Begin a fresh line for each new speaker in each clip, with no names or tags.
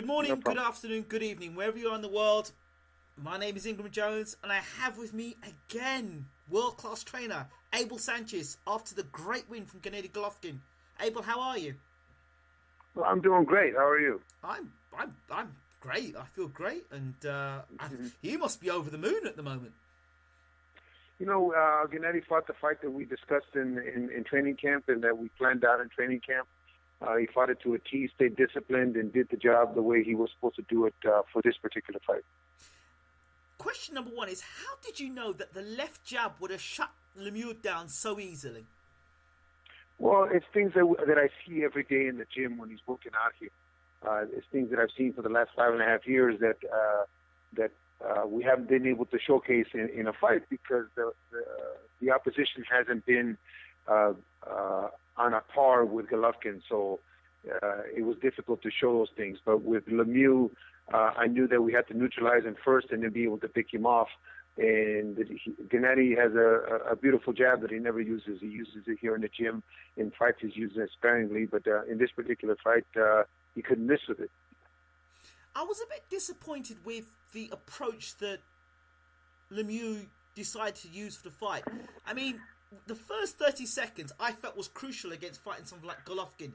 Good
No
morning, good
problem.
afternoon, good evening, wherever you are in the world. My name is Ingram Jones, and I have with me again world-class trainer Abel Sanchez after the great win from Golovkin. Abel, how are you?
Well, I'm doing great. How are you?
I'm great. I feel great, and you must be over the moon at the moment.
Gennady fought the fight that we discussed in training camp and that we planned out in training camp. He fought it to a T, stayed disciplined, and did the job the way he was supposed to do it for this particular fight.
Question number one is, how did you know that the left jab would have shut Lemieux down so easily?
Well, it's things that I see every day in the gym when he's working out here. It's things that I've seen for the last 5.5 years that we haven't been able to showcase in a fight because the opposition hasn't been on a par with Golovkin, so it was difficult to show those things. But with Lemieux, I knew that we had to neutralize him first and then be able to pick him off. And Gennady has a beautiful jab that he never uses. He uses it here in the gym. In fights, he's using it sparingly, but in this particular fight, he couldn't miss with it.
I was a bit disappointed with the approach that Lemieux decided to use for the fight. I mean, the first 30 seconds I felt was crucial against fighting someone like Golovkin,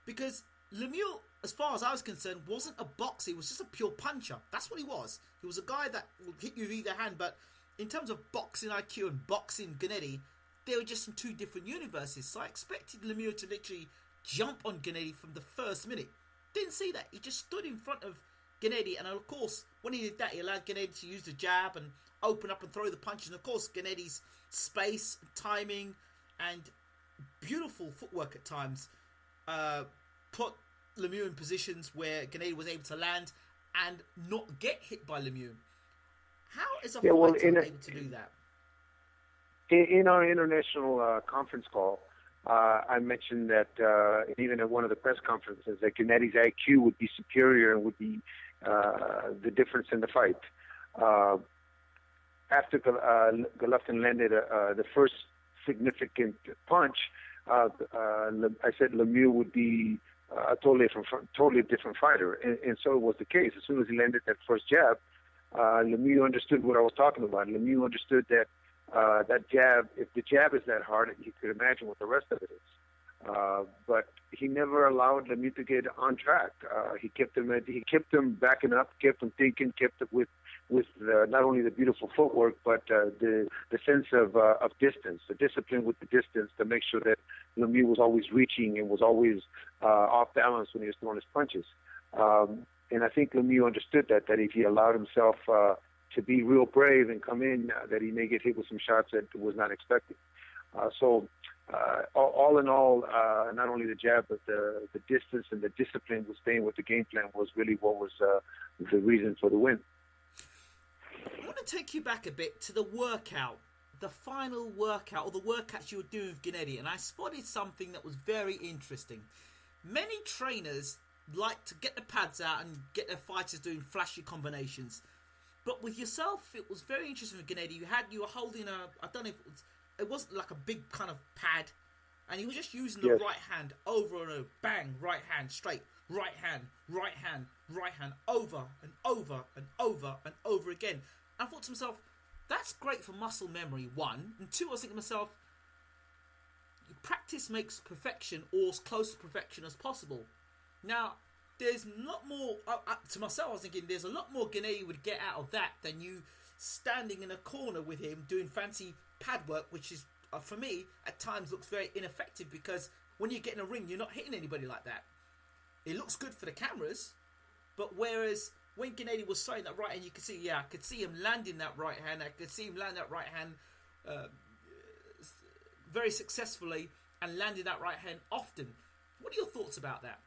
because Lemieux, as far as I was concerned, wasn't a boxer. He was just a pure puncher. That's what he was. He was a guy that would hit you with either hand, but in terms of boxing IQ and boxing Gennady, they were just in two different universes. So I expected Lemieux to literally jump on Gennady from the first minute. Didn't see that. He just stood in front of Gennady, and of course, when he did that, he allowed Gennady to use the jab and open up and throw the punches. And of course, Gennady's space, timing, and beautiful footwork at times put Lemieux in positions where Gennady was able to land and not get hit by Lemieux. How is a fighter able to do that?
In our international conference call, I mentioned that even at one of the press conferences, that Gennady's IQ would be superior and would be the difference in the fight. After Golovkin landed the first significant punch, I said Lemieux would be a totally different fighter, and so it was the case. As soon as he landed that first jab, Lemieux understood what I was talking about. Lemieux understood that that jab, if the jab is that hard, you could imagine what the rest of it is. But he never allowed Lemieux to get on track. He kept him backing up, kept him thinking, kept it with not only the beautiful footwork, but the sense of distance, the discipline with the distance to make sure that Lemieux was always reaching and was always off balance when he was throwing his punches. And I think Lemieux understood that if he allowed himself to be real brave and come in, that he may get hit with some shots that was not expected. So all in all, not only the jab, but the distance and the discipline with staying with the game plan was really what was the reason for the win.
I want to take you back a bit to the workout, the final workout, or the workouts you were doing with Gennady, and I spotted something that was very interesting. Many trainers like to get the pads out and get their fighters doing flashy combinations. But with yourself, it was very interesting with Gennady. You were holding I don't know if it wasn't like a big kind of pad, and you were just using the right hand over and over, bang, right hand, straight, right hand, right hand, right hand, over and over and over and over again. And I thought to myself, that's great for muscle memory, one. And two, I was thinking to myself, practice makes perfection, or as close to perfection as possible. Now, there's a lot more, to myself I was thinking, there's a lot more Gennady would get out of that than you standing in a corner with him doing fancy pad work, which is, for me, at times looks very ineffective, because when you get in a ring, you're not hitting anybody like that. It looks good for the cameras, but whereas when Gennady was throwing that right hand, you could see, I could see him landing that right hand, very successfully, and landing that right hand often. What are your thoughts about that?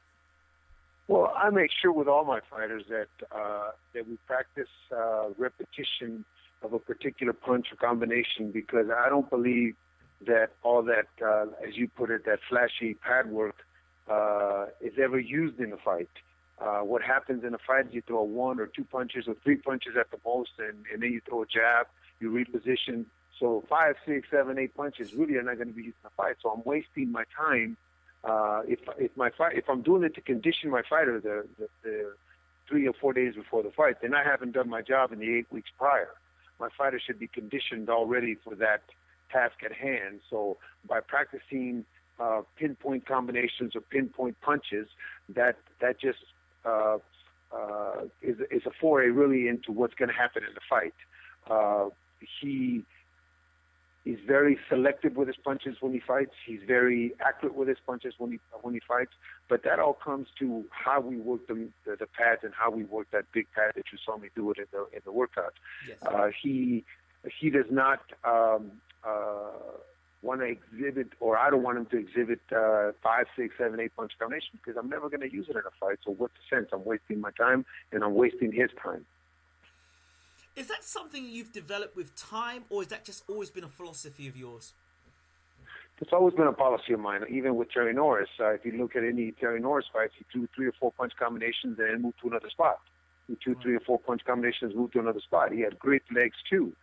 Well, I make sure with all my fighters that we practice repetition of a particular punch or combination, because I don't believe that all that, as you put it, that flashy pad work is ever used in a fight. What happens in a fight is you throw 1 or 2 punches or 3 punches at the most, and then you throw a jab, you reposition. So 5, 6, 7, 8 punches really are not going to be used in a fight. So I'm wasting my time. If I'm doing it to condition my fighter, the 3 or 4 days before the fight, then I haven't done my job in the 8 weeks prior. My fighter should be conditioned already for that task at hand. So by practicing pinpoint combinations or pinpoint punches, that just is a foray really into what's going to happen in the fight. He is very selective with his punches when he fights. He's very accurate with his punches when he fights. But that all comes to how we work the pads and how we work that big pad that you saw me do it in the workout.
Yes.
He does not want to exhibit, or I don't want him to exhibit 5, 6, 7, 8 punch combinations, because I'm never going to use it in a fight. So what's the sense? I'm wasting my time and I'm wasting his time.
Is that something you've developed with time, or has that just always been a philosophy of yours?
It's always been a policy of mine, even with Terry Norris. If you look at any Terry Norris fights, he threw 3 or 4 punch combinations and then moved to another spot. He threw 3 or 4 punch combinations, moved to another spot. He had great legs too.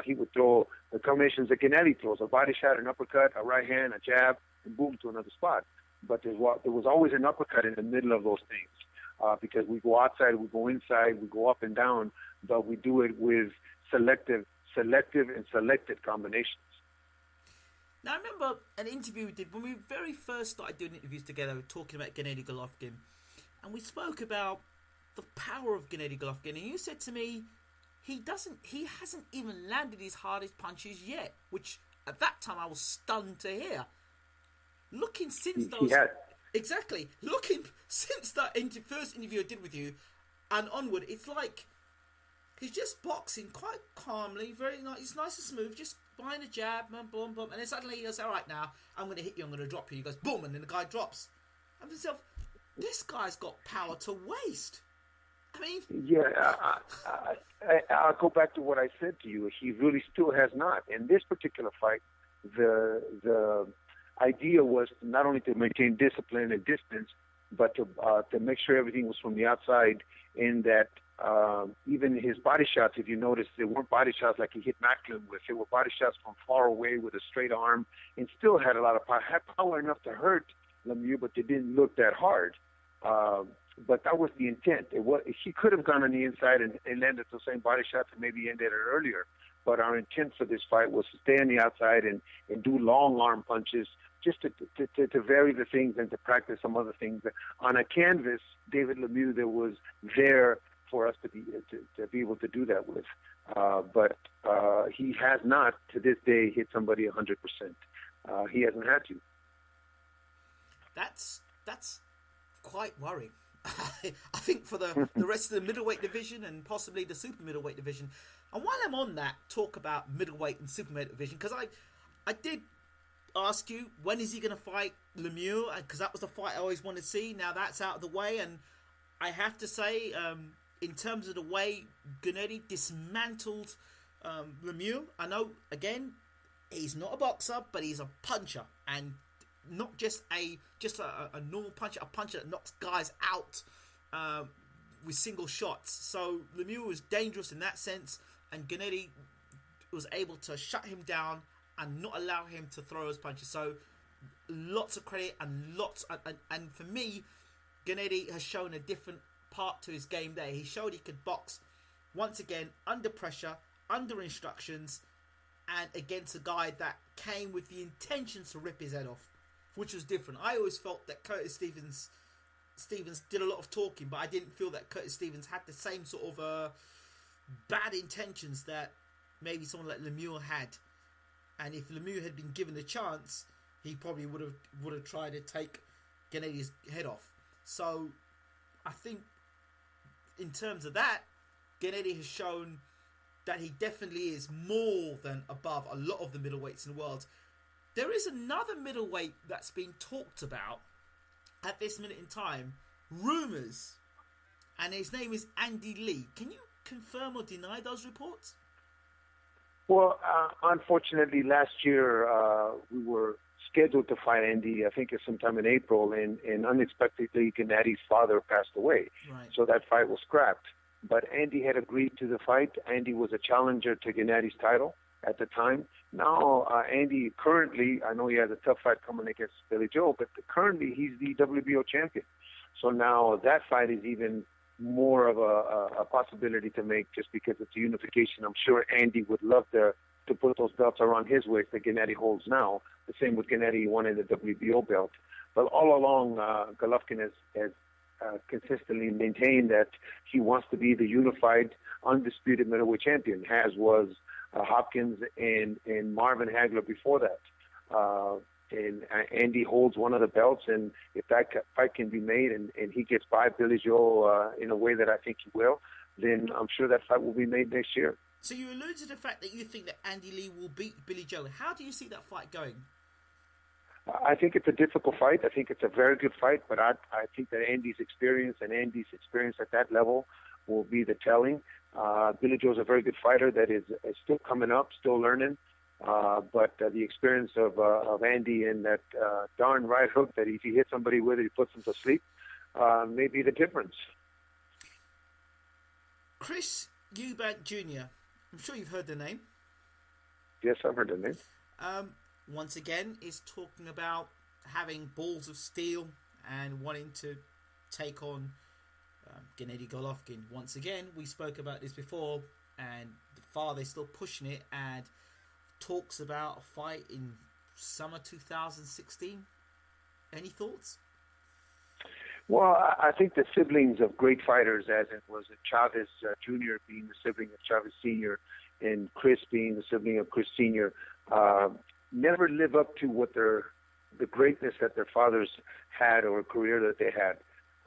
He would throw the combinations that Gennady throws: a body shot, an uppercut, a right hand, a jab, and boom, to another spot. But there was always an uppercut in the middle of those things, because we go outside, we go inside, we go up and down, but we do it with selective and selected combinations.
Now, I remember an interview we did when we very first started doing interviews together. We were talking about Gennady Golovkin, and we spoke about the power of Gennady Golovkin, and you said to me, he hasn't even landed his hardest punches yet, which at that time I was stunned to hear. Looking since those... Exactly. Looking since that first interview I did with you and onward, it's like he's just boxing quite calmly, very nice. He's nice and smooth, just behind a jab, boom, boom, boom. And then suddenly he goes, all right, now I'm going to hit you, I'm going to drop you. He goes, boom, and then the guy drops. I'm thinking to myself, this guy's got power to waste. I mean... Yeah,
I'll go back to what I said to you. He really still has not. In this particular fight, the idea was not only to maintain discipline and distance, but to make sure everything was from the outside, in that even his body shots, if you notice, they weren't body shots like he hit Macklin with. They were body shots from far away with a straight arm, and still had a lot of power. Had power enough to hurt Lemieux, but they didn't look that hard. But that was the intent. He could have gone on the inside and landed the same body shots and maybe ended it earlier. But our intent for this fight was to stay on the outside and do long arm punches, just to vary the things and to practice some other things. On a canvas, David Lemieux, there was there for us to be able to do that with. But he has not, to this day, hit somebody 100%. He hasn't had to.
That's quite worrying. I think for the rest of the middleweight division and possibly the super middleweight division. And while I'm on that, talk about middleweight and super middleweight division, because I did ask you, when is he going to fight Lemieux? Because that was the fight I always wanted to see. Now that's out of the way, and I have to say, in terms of the way Gennady dismantled Lemieux, I know, again, he's not a boxer, but he's a puncher, and not just a normal puncher, a puncher that knocks guys out with single shots. So Lemieux was dangerous in that sense, and Gennady was able to shut him down and not allow him to throw his punches. So lots of credit and for me, Gennady has shown a different part to his game there. He showed he could box once again under pressure, under instructions, and against a guy that came with the intentions to rip his head off, which was different. I always felt that Curtis Stevens did a lot of talking, but I didn't feel that Curtis Stevens had the same sort of bad intentions that maybe someone like Lemieux had. And if Lemieux had been given the chance, he probably would have tried to take Gennady's head off. So I think in terms of that, Gennady has shown that he definitely is more than above a lot of the middleweights in the world. There is another middleweight that's been talked about at this minute in time. Rumours. And his name is Andy Lee. Can you confirm or deny those reports?
Well, unfortunately, last year we were scheduled to fight Andy, I think it's sometime in April, and unexpectedly Gennady's father passed away.
Right.
So that fight was scrapped. But Andy had agreed to the fight. Andy was a challenger to Gennady's title at the time. Now, Andy currently, I know he has a tough fight coming against Billy Joe, but currently he's the WBO champion. So now that fight is even more of a possibility to make just because it's a unification. I'm sure Andy would love to put those belts around his waist that Gennady holds now. The same with Gennady wanting the WBO belt. But all along, Golovkin has consistently maintained that he wants to be the unified, undisputed middleweight champion, as was Hopkins and Marvin Hagler before that. And Andy holds one of the belts, and if that fight can be made and he gets by Billy Joe in a way that I think he will, then I'm sure that fight will be made next year.
So you allude to the fact that you think that Andy Lee will beat Billy Joe. How do you see that fight going?
I think it's a difficult fight. I think it's a very good fight, but I think that Andy's experience at that level will be the telling. Billy Joe's a very good fighter that is still coming up, still learning. But the experience of Andy and that darn right hook that if he hits somebody with it, he puts them to sleep, may be the difference.
Chris Eubank Jr., I'm sure you've heard the name.
Yes, I've heard the name.
Once again, is talking about having balls of steel and wanting to take on Gennady Golovkin. Once again, we spoke about this before, and the father is still pushing it and talks about a fight in summer 2016. Any thoughts?
Well, I think the siblings of great fighters, as it was Chavez Jr. being the sibling of Chavez Sr. and Chris being the sibling of Chris Sr., never live up to what the greatness that their fathers had or a career that they had.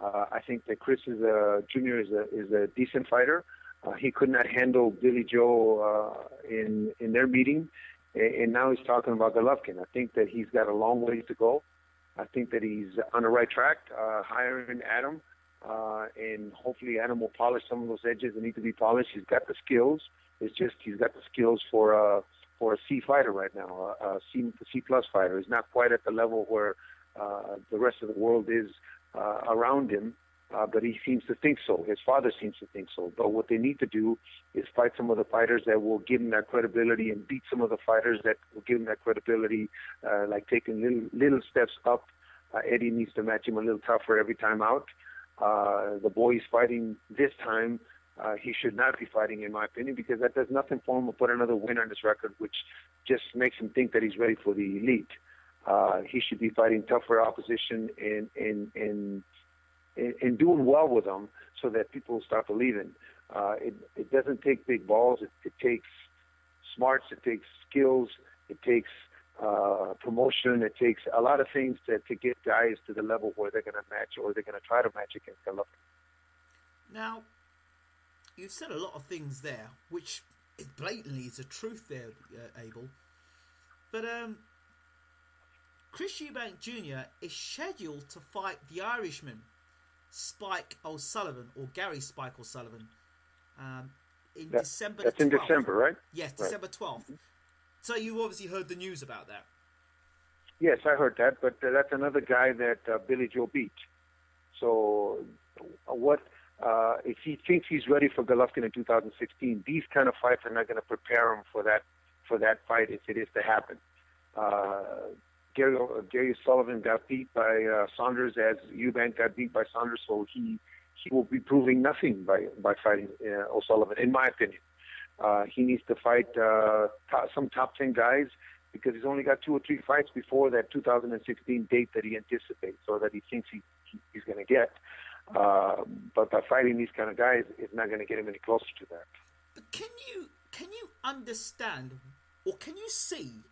I think that Chris Jr. is a decent fighter. He could not handle Billy Joe in their meeting, and now he's talking about Golovkin. I think that he's got a long ways to go. I think that he's on the right track, hiring Adam, and hopefully Adam will polish some of those edges that need to be polished. He's got the skills. It's just he's got the skills for a C fighter right now, a C plus fighter. He's not quite at the level where the rest of the world is around him, but he seems to think so. His father seems to think so. But what they need to do is fight some of the fighters that will give him that credibility and beat some of the fighters that will give him that credibility, like taking little steps up. Eddie needs to match him a little tougher every time out. The boy he's fighting this time, he should not be fighting, in my opinion, because that does nothing for him to put another win on his record, which just makes him think that he's ready for the elite. He should be fighting tougher opposition and doing well with them so that people will start believing. It doesn't take big balls. It takes smarts. It takes skills. It takes promotion. It takes a lot of things to get guys to the level where they're going to match or they're going to try to match against Golovkin.
Now, you've said a lot of things there, which blatantly is the truth there, Abel. But Chris Eubank Jr. is scheduled to fight the Irishman, Spike O'Sullivan, or Gary Spike O'Sullivan, in December 12th.
That's in December, right?
Yes, December 12th. Mm-hmm. So you obviously heard the news about that.
Yes, I heard that, but that's another guy that Billy Joe beat. So what if he thinks he's ready for Golovkin in 2016, these kind of fights are not going to prepare him for that fight if it is to happen. Gary Sullivan got beat by Saunders as Eubank got beat by Saunders, so he will be proving nothing by fighting O'Sullivan, in my opinion. He needs to fight some top 10 guys because he's only got 2 or 3 fights before that 2016 date that he anticipates or that he thinks he's going to get. But by fighting these kind of guys, it's not going to get him any closer to that.
But can you understand, or can you see,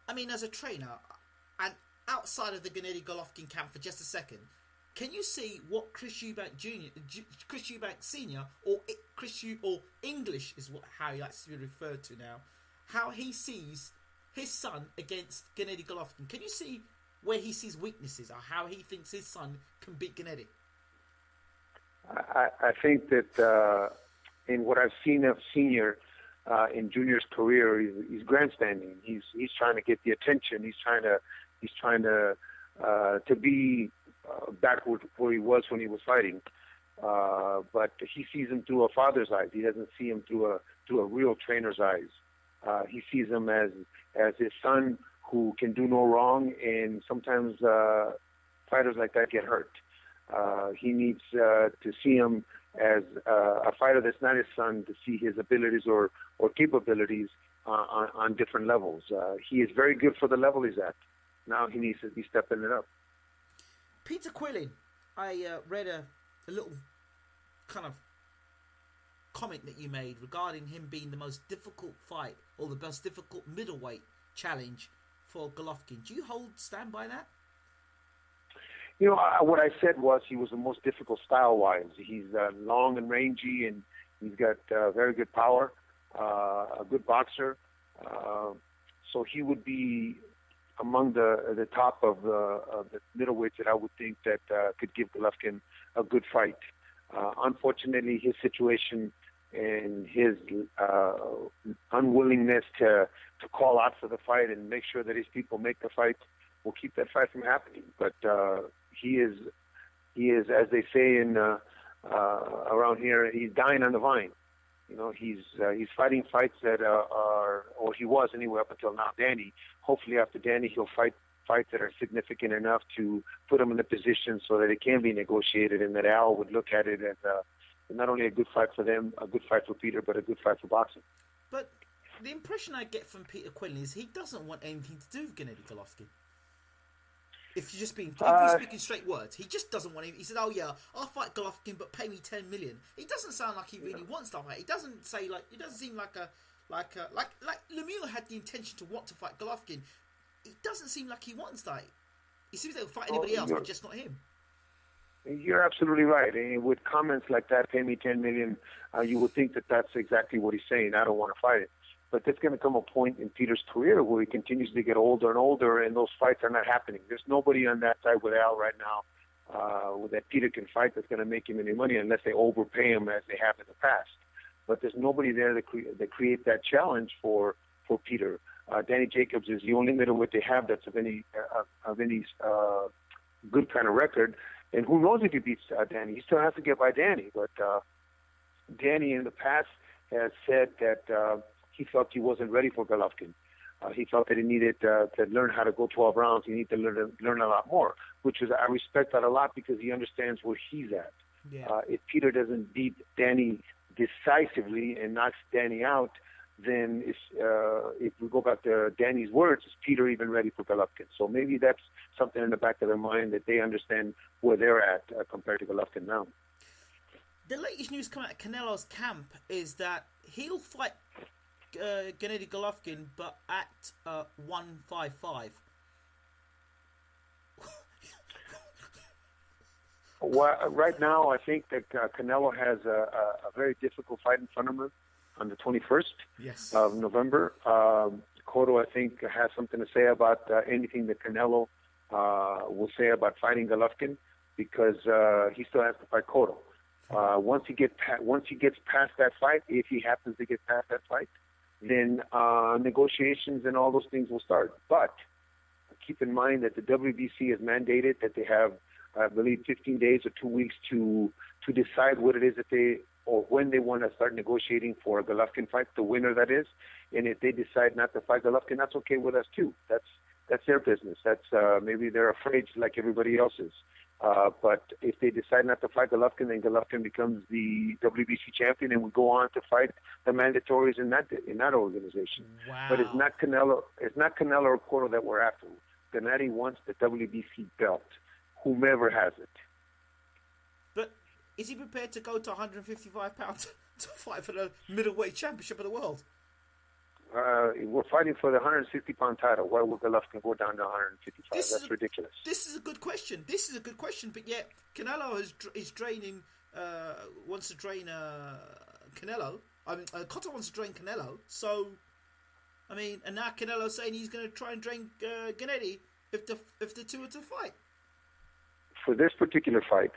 I mean, as a trainer, and outside of the Gennady Golovkin camp for just a second, can you see what Chris Eubank Jr., Chris Eubank Sr., or English is how he likes to be referred to now, how he sees his son against Gennady Golovkin? Can you see where he sees weaknesses or how he thinks his son can beat Gennady?
I think that in what I've seen of Senior in Junior's career, he's grandstanding. He's trying to get the attention. He's trying to be back where he was when he was fighting. But he sees him through a father's eyes. He doesn't see him through a real trainer's eyes. He sees him as his son who can do no wrong, and sometimes fighters like that get hurt. He needs to see him as a fighter that's not his son, to see his abilities or capabilities on different levels. He is very good for the level he's at. Now he needs to be stepping it up.
Peter Quillin, I read a little kind of comment that you made regarding him being the most difficult fight or the most difficult middleweight challenge for Golovkin. Do you stand by that?
What I said was he was the most difficult style-wise. He's long and rangy, and he's got very good power, a good boxer. So he would be among the top of the middleweights that I would think that could give Golovkin a good fight. Unfortunately, his situation and his unwillingness to call out for the fight and make sure that his people make the fight will keep that fight from happening. But he is, as they say in around here, he's dying on the vine. He's fighting fights that are, or he was anyway up until now. Danny, hopefully after Danny, he'll fight fights that are significant enough to put him in a position so that it can be negotiated, and that Al would look at it as not only a good fight for them, a good fight for Peter, but a good fight for boxing.
But the impression I get from Peter Quillin is he doesn't want anything to do with Gennady Golovkin. If you're speaking straight words, he just doesn't want him. He said, "Oh yeah, I'll fight Golovkin, but pay me 10 million." He doesn't sound like he really wants that fight. He doesn't say It doesn't seem like Lemieux had the intention to want to fight Golovkin. It doesn't seem like he wants that. He seems like he'll fight anybody else, but just not him.
You're absolutely right. And with comments like that, "Pay me 10 million," you would think that that's exactly what he's saying. I don't want to fight it. But there's going to come a point in Peter's career where he continues to get older and older, and those fights are not happening. There's nobody on that side with Al right now that Peter can fight that's going to make him any money unless they overpay him as they have in the past. But there's nobody there that create that challenge for Peter. Danny Jacobs is the only middleweight they have that's of any good kind of record. And who knows if he beats Danny? He still has to get by Danny. But Danny in the past has said that he felt he wasn't ready for Golovkin. He felt that he needed to learn how to go 12 rounds. He needed to learn a lot more, which is, I respect that a lot because he understands where he's at.
Yeah.
If Peter doesn't beat Danny decisively and knocks Danny out, then if we go back to Danny's words, is Peter even ready for Golovkin? So maybe that's something in the back of their mind that they understand where they're at compared to Golovkin now.
The latest news coming out of Canelo's camp is that he'll fight Gennady Golovkin, but at 155.
Well, right now, I think that Canelo has a very difficult fight in front of him on the 21st of November. Cotto, I think, has something to say about anything that Canelo will say about fighting Golovkin, because he still has to fight Cotto. Once he gets past that fight, if he happens to get past that fight, then negotiations and all those things will start. But keep in mind that the WBC has mandated that they have, I believe, 15 days or 2 weeks to decide what it is that they, or when they want to start negotiating for a Golovkin fight, the winner that is. And if they decide not to fight Golovkin, that's okay with us too. That's their business. That's maybe they're afraid like everybody else is. But if they decide not to fight Golovkin, then Golovkin becomes the WBC champion, and we go on to fight the mandatories in that organization.
Wow.
But it's not Canelo. It's not Canelo or Cotto that we're after. Gennady wants the WBC belt, whomever has it.
But is he prepared to go to 155 pounds to fight for the middleweight championship of the world?
We're fighting for the 160-pound title. Why would Golovkin go down to 155? That's ridiculous.
This is a good question. But yet Canelo is draining. Wants to drain Canelo. I mean, Cotto wants to drain Canelo. So, I mean, and now Canelo's saying he's going to try and drain Gennady if the two are to fight.
For this particular fight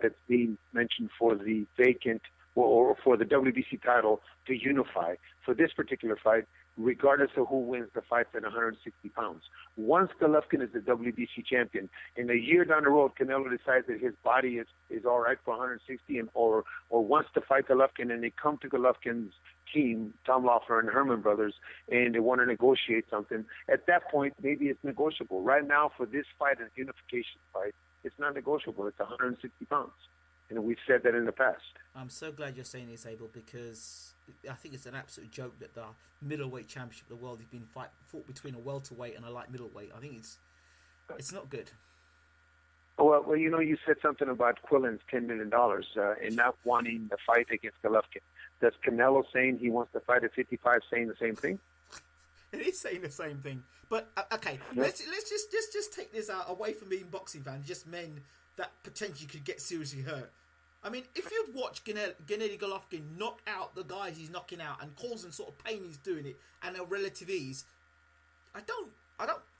that's being mentioned for the vacant or for the WBC title to unify, for this particular fight, regardless of who wins the fight at 160 pounds. Once Golovkin is the WBC champion, in a year down the road, Canelo decides that his body is all right for 160 or wants to fight Golovkin, and they come to Golovkin's team, Tom Loeffler and Herman Brothers, and they want to negotiate something. At that point, maybe it's negotiable. Right now, for this fight, a unification fight, It's not negotiable. It's 160 pounds. And we've said that in the past.
I'm so glad you're saying this, Abel, because I think it's an absolute joke that the middleweight championship of the world is being fought between a welterweight and a light middleweight. I think it's not good.
Well, you said something about Quillin's $10 million and not wanting the fight against Golovkin. Does Canelo saying he wants to fight at 55 saying the same thing?
It is saying the same thing. But okay, let's just take this out away from being boxing fans, just men that potentially could get seriously hurt. I mean, if you'd watch Gennady Golovkin knock out the guys he's knocking out and cause them sort of pain he's doing it and a relative ease, I don't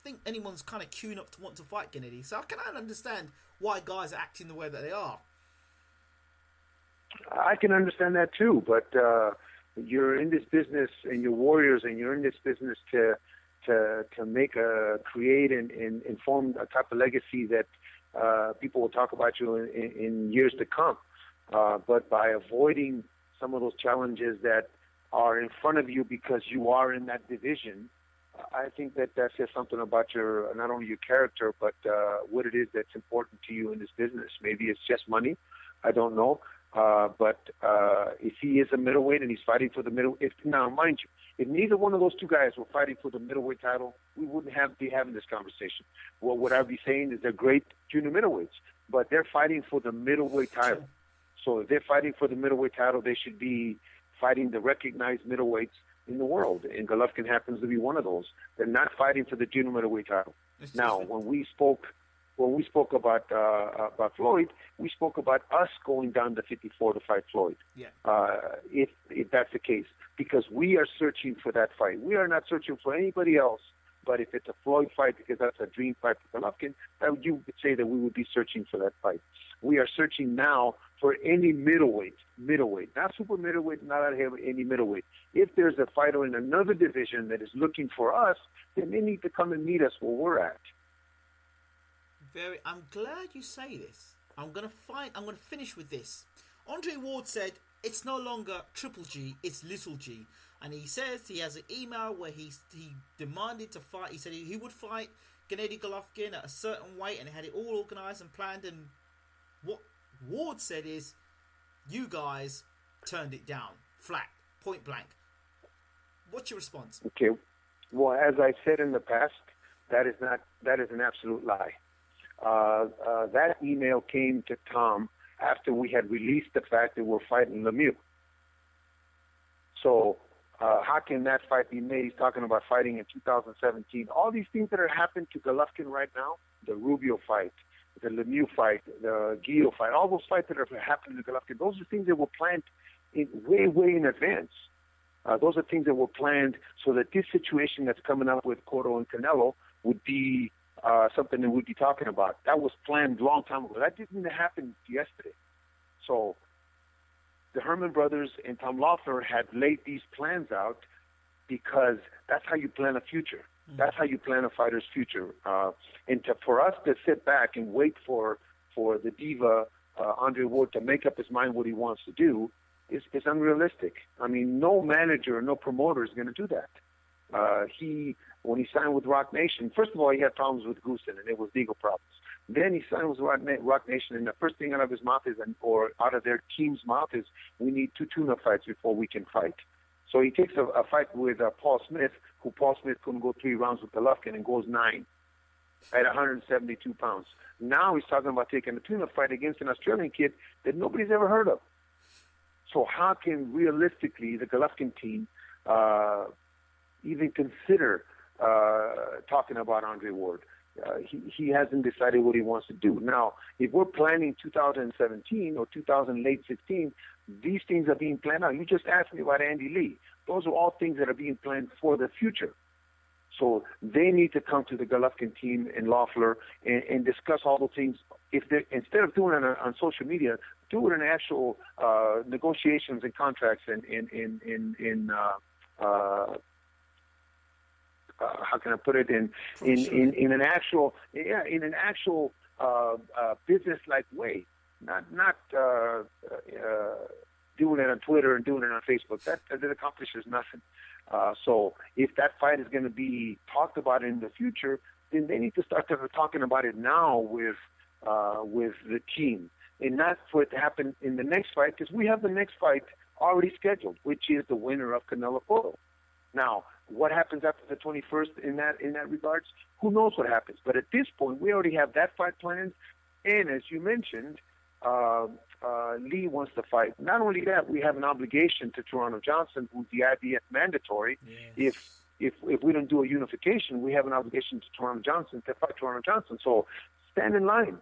think anyone's kind of queuing up to want to fight Gennady. So I cannot understand why guys are acting the way that they are.
I can understand that too, but you're in this business and you're warriors, and you're in this business to create and form a type of legacy that people will talk about you in years to come. But by avoiding some of those challenges that are in front of you because you are in that division, I think that says something about not only your character, but what it is that's important to you in this business. Maybe it's just money. I don't know. But if he is a middleweight and he's fighting for the now mind you, if neither one of those two guys were fighting for the middleweight title, we wouldn't be having this conversation. Well, what I'd be saying is they're great junior middleweights, but they're fighting for the middleweight title. So if they're fighting for the middleweight title, they should be fighting the recognized middleweights in the world, and Golovkin happens to be one of those. They're not fighting for the junior middleweight title. Now, when we spoke about Floyd, we spoke about us going down to 54 to fight Floyd.
Yeah.
If that's the case, because we are searching for that fight. We are not searching for anybody else. But if it's a Floyd fight, because that's a dream fight for Golovkin, you would say that we would be searching for that fight. We are searching now for any middleweight, not super middleweight, not any middleweight. If there's a fighter in another division that is looking for us, then they need to come and meet us where we're at.
I'm glad you say this. I'm gonna finish with this. Andre Ward said it's no longer Triple G, it's Little G, and he says he has an email where he demanded to fight. He said he would fight Gennady Golovkin at a certain weight, and had it all organised and planned. And what Ward said is, you guys turned it down, flat, point blank. What's your response?
Okay. Well, as I said in the past, that is an absolute lie. That email came to Tom after we had released the fact that we're fighting Lemieux. So how can that fight be made? He's talking about fighting in 2017. All these things that are happening to Golovkin right now, the Rubio fight, the Lemieux fight, the Guillot fight, all those fights that are happening to Golovkin, those are things that were planned way in advance. Those are things that were planned so that this situation that's coming up with Cotto and Canelo would be something that we'd be talking about. That was planned a long time ago. That didn't happen yesterday. So the Herman brothers and Tom Loeffler had laid these plans out because that's how you plan a future. That's how you plan a fighter's future. For us to sit back and wait for the diva, Andre Ward, to make up his mind what he wants to do is unrealistic. I mean, no manager, no promoter is going to do that. When he signed with Rock Nation, first of all, he had problems with Goosen, and it was legal problems. Then he signed with Rock Nation, and the first thing out of his mouth or out of their team's mouth is, we need 2 tune-up fights before we can fight. So he takes a fight with Paul Smith, who Paul Smith couldn't go 3 rounds with Golovkin, and goes 9 at 172 pounds. Now he's talking about taking a tune-up fight against an Australian kid that nobody's ever heard of. So how can realistically the Golovkin team even consider talking about Andre Ward? He hasn't decided what he wants to do. Now, if we're planning 2017 or late 16, these things are being planned out. You just asked me about Andy Lee. Those are all things that are being planned for the future. So they need to come to the Golovkin team and Loeffler and discuss all those things. Instead of doing it on social media, do it in actual negotiations and contracts and how can I put it in an actual business-like way, not doing it on Twitter and doing it on Facebook. That accomplishes nothing. So if that fight is going to be talked about in the future, then they need to start talking about it now with with the team, and not for it to happen in the next fight, because we have the next fight already scheduled, which is the winner of Canelo Cotto. Now, what happens after the 21st in that regards? Who knows what happens? But at this point, we already have that fight planned, and as you mentioned, Lee wants to fight. Not only that, we have an obligation to Toronto Johnson, who's the IBF mandatory.
Yes.
If we don't do a unification, we have an obligation to Toronto Johnson to fight Toronto Johnson. So stand in line.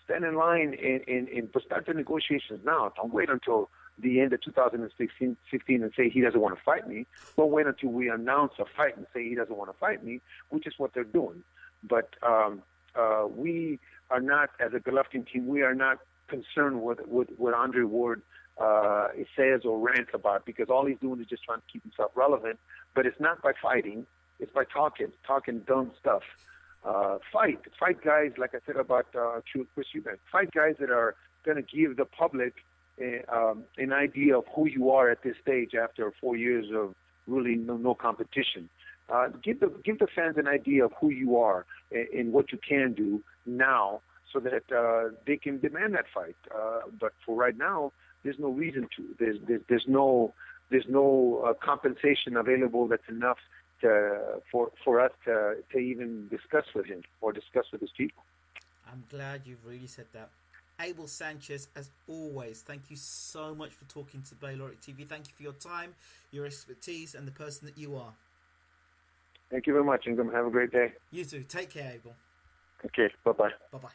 Stand in line and start the negotiations now. Don't wait until the end of 2016 and say he doesn't want to fight me. Don't wait until we announce a fight and say he doesn't want to fight me, which is what they're doing. But we are not, as a Golovkin team, we are not concerned with what Andre Ward says or rants about, because all he's doing is just trying to keep himself relevant. But it's not by fighting; it's by talking dumb stuff. Fight guys, like I said about Chris Eubank. Fight guys that are going to give the public an idea of who you are at this stage after 4 years of really no competition. Give the fans an idea of who you are and what you can do now, so that they can demand that fight. But for right now, there's no reason to. There's no compensation available that's enough for us to even discuss with him or discuss with his people.
I'm glad you've really said that. Abel Sanchez, as always, thank you so much for talking to Bayloric TV. Thank you for your time, your expertise, and the person that you are.
Thank you very much, Ingram. Have a great day.
You too. Take care, Abel.
Okay, bye-bye.
Bye-bye.